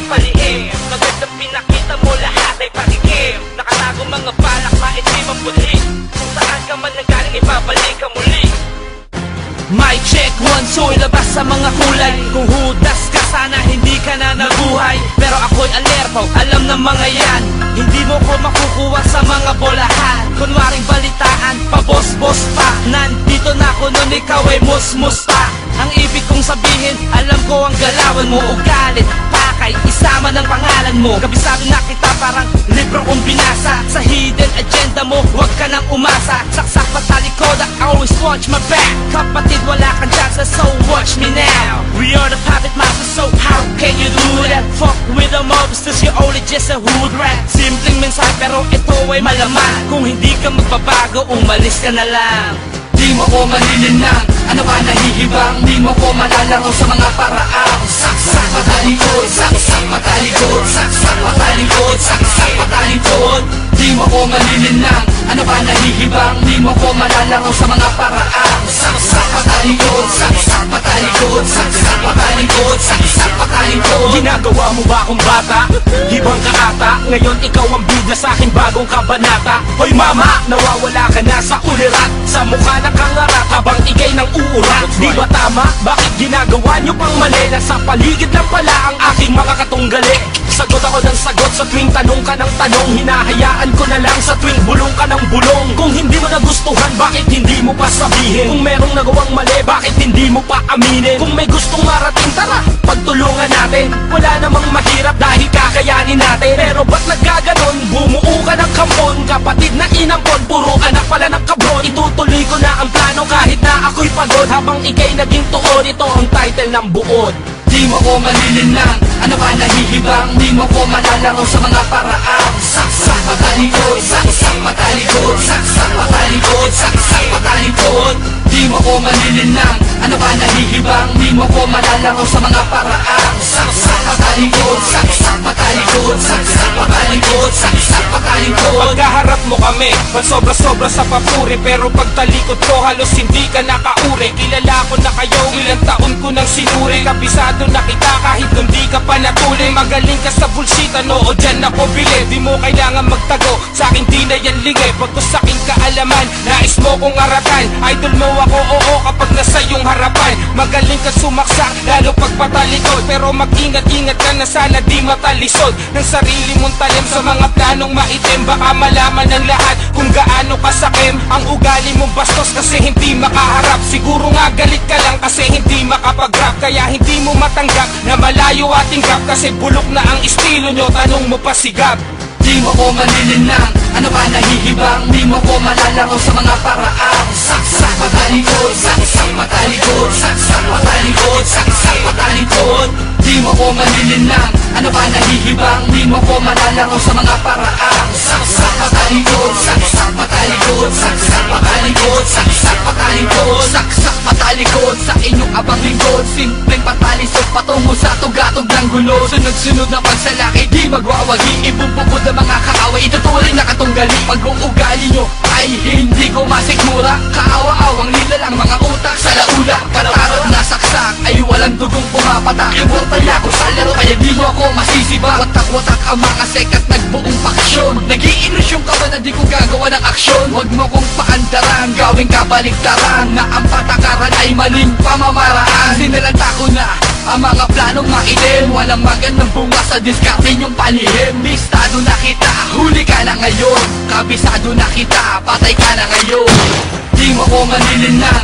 aking palihim. Kagad na pinakita mo lahat ay patikim. Nakatago mga balak, maitim ang budhi. Kung saan ka man nanggaling, ibabalik ka muli. Mic check, 1, 2, ilabas sa mga kulay. Kung hudas ka, sana hindi ka na nabuhay. Pero ako'y alerto, alam ng mga yan. Hindi mo ko makukuha sa mga bolahan. Kunwaring balitaan, pabos-bos pa. Nandito na ako nun, ikaw ay mus-mus pa. Ang ibig kong sabihin, alam ko ang galawan mo. Ugalit, pakay, isama ng pangalan mo. Kabisado na kita parang libro kong binasa. Sa hidden agenda mo, huwag ka nang umasa. Saksak pa talikod, I always watch my back. Kapatid, wala kang chance, so watch me now. We are the puppet masters, so how can you do that? Fuck with the mobsters, you're only just a hood rat. Simpleng mensahe pero ito ay malaman. Kung hindi ka magbabago, umalis ka na lang. Di mo ko malilinang, ano ba nahihibang? Di mo ko malalaro sa mga paraang. Saksak matalikod, saksak matalikod, saksak matalikod, saksak matalikod. Di mo ko malilinang, ano ba nahihibang? Di mo ko malalaro sa mga paraang. Saksak matalikod, saksak matalikod, saksak matalikod, saksak matalikod. Ginagawa mo ba akong bata? Hibang ka ata, ngayon ikaw ang bida sa akin bagong kabanata. Hoy mama, nawawala ka na sa ulirat. Sa mukha na kangarat habang ikay ng uurat. Di ba tama? Bakit ginagawa nyo pang mali? Nasa paligid lang pala ang aking mga katunggali. Sagot ako ng sagot sa tuwing tanong ka ng tanong. Hinahayaan ko na lang sa tuwing bulong ka ng bulong. Kung hindi mo nagustuhan, bakit hindi mo pa sabihin? Kung merong nagawang mali, bakit hindi mo pa aminin? Kung may gustong marating, tara, pagtulungan natin. Wala namang mahirap dahil kakayanin natin. Pero ba't nagkaganon? Bumuo ka ng kampon. Kapatid na inampon, puro anak pala ng kabron. Itutuloy ko na ang plano kahit na ako'y pagod. Habang ikay naging tuon, ito ang title ng buod. Di mo ko malilinang, ano ba nahihibang? Di mo ko malalaro sa mga paraang. Saksak matalikod, saksak matalikod, saksak matalikod, saksak matalikod. Di mo ko malilinang, ano ba nahihibang? Di mo ko malalaro sa mga paraang. Saksak matalikod, saksak matalikod, saksak matalikod, saksak matalikod. Pagkaharap mo kami, pag sobra-sobra sa papuri. Pero pagtalikod ko, halos hindi ka nakauri. Kilala ko na kayo, ilang taon ko nang sinuri. Kabisado na kita kahit hindi ka pa natuloy. Magaling ka sa bullshit, ano o dyan ako bili. Di mo kailangan magtago, sa akin di na yan lingay. Pagko sa aking kaalaman, nais mo kong arakan. Idol mo ako, oo, kapag nasa iyong harapan. Magaling ka sumaksak, lalo pagpatalikod. Pero mag-ingat-ingat ka na sana di matalisod ng sarili mong talim sa mga planong maitim. Baka malaman ng lahat kung gaano kasakim ang ugali mong bastos kasi hindi makaharap. Siguro nga galit ka lang kasi hindi makapag-rap. Kaya hindi mo matanggap na malayo ating rap. Kasi bulok na ang estilo nyo, tanong mo pa sigap. Di mo ko malilinang, ano ba nahihibang? Di mo ko malalaro sa mga paraang. Saksak matalikod, saksak matalikod, saksak matalikod, saksak matalikod. Di mo ko malilinang, ano ba nahihibang? Di mo ko malalaro sa mga paraang. Saksak matalikod, saksak matalikod, saksak matalikod, saksak matalikod, saksak matalikod. Sa inyong abang lingkod, simpleng patalisod patungo sa tugatog ng gulo. Sunod-sunod na pagsalaki, di magwawagi. Ibububod ang mga kaaway, itutuloy na katunggali. Pag-uugali nyo ay hindi ko masikmura. Kaawa-awang nilalang mga utak sa laula. Parot na saksak ay walang dugong pumapatak. Immortal ako sa laro kaya di mo ako masisiba. Watak-watak ang mga sekat nagbuong paksyon. Nag-iinusyon ka ba na di ko gagawa ng aksyon? Huwag mo kong paandaran, gawing kabaligtaran. Na ang patakaran ay maling pamamaraan. Sinalanta ko na ang mga planong maitim. Walang magandang bunga sa diskarte nyong palihim. Listado na kita, huli ka na ngayon. Kabisado na kita, patay ka na ngayon. Di mo ko malilinang,